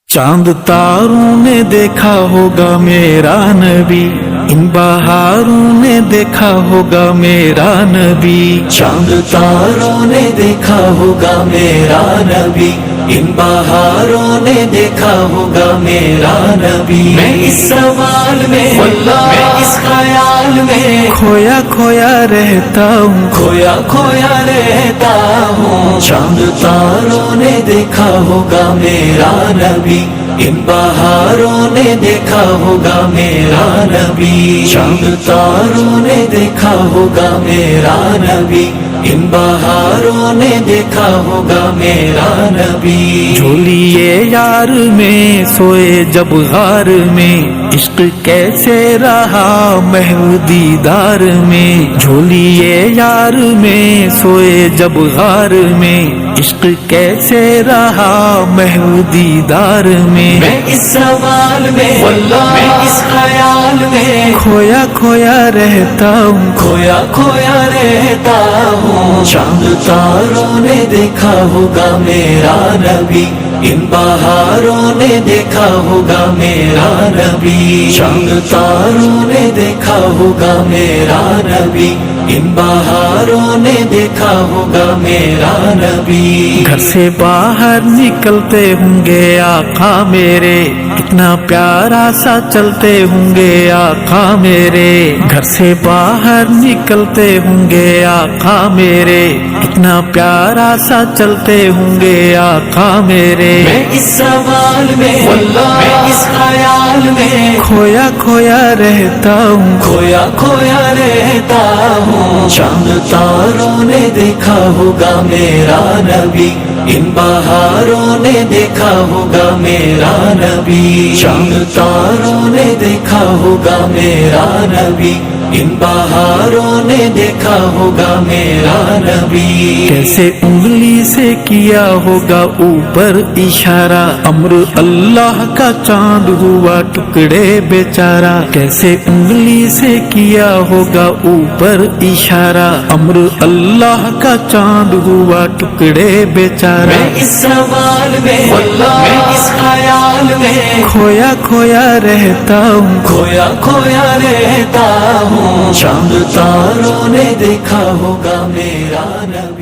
چاند تاروں نے دیکھا ہوگا میرا نبی، ان بہاروں نے دیکھا ہوگا میرا نبی۔ چاند تاروں نے دیکھا ہوگا میرا نبی، ان بہاروں نے دیکھا ہوگا میرا نبی۔ میں اس سوال میں میں اس خیال میں کھویا کھویا رہتا ہوں، کھویا کھویا رہتا ہوں۔ چاند تاروں نے دیکھا ہوگا میرا نبی، ان بہاروں نے دیکھا ہوگا میرا نبی۔ چاند تاروں نے دیکھا ہوگا میرا نبی، ان بہاروں نے دیکھا ہوگا میرا نبی۔ جھولیے یار میں سوئے جب غار میں، عشق کیسے رہا محو دیدار میں۔ جھولیے یار میں سوئے جب غار میں، عشق کیسے رہا محو دیدار میں۔ میں اس سوال میں میں اس خیال میں کھویا کھویا رہتا ہوں، کھویا کھویا رہتا ہوں۔ چاند تاروں نے دیکھا ہوگا میرا نبی، ان بہاروں نے دیکھا ہوگا میرا نبی۔ چاند تاروں نے دیکھا ہوگا میرا نبی، ان بہاروں نے دیکھا ہوگا میرا نبی۔ گھر سے باہر نکلتے ہوں گے آقا میرے، کتنا پیارا سا چلتے ہوں گے آقا میرے۔ گھر سے باہر نکلتے ہوں گے آقا میرے، کتنا پیارا سا چلتے ہوں گے آقا میرے۔ میں اس سوال میں میں اس خیال میں کھویا کھویا رہتا ہوں، کھویا کھویا رہتا ہوں۔ چاند تاروں نے دیکھا ہوگا میرا نبی، ان بہاروں نے دیکھا ہوگا میرا نبی۔ چاند تاروں نے دیکھا ہوگا میرا نبی، ان بہاروں نے دیکھا ہوگا میرا نبی۔ کیسے انگلی سے کیا ہوگا اوپر اشارہ، امر اللہ کا چاند ہوا ٹکڑے بیچارہ۔ کیسے انگلی سے کیا ہوگا اوپر اشارہ، امر اللہ کا چاند ہوا ٹکڑے بیچارہ۔ میں اس سوال میں میں اس خیال میں کھویا کھویا رہتا ہوں، کھویا کھویا رہتا ہوں۔ چاند تاروں نے دیکھا ہوگا میرا نبی۔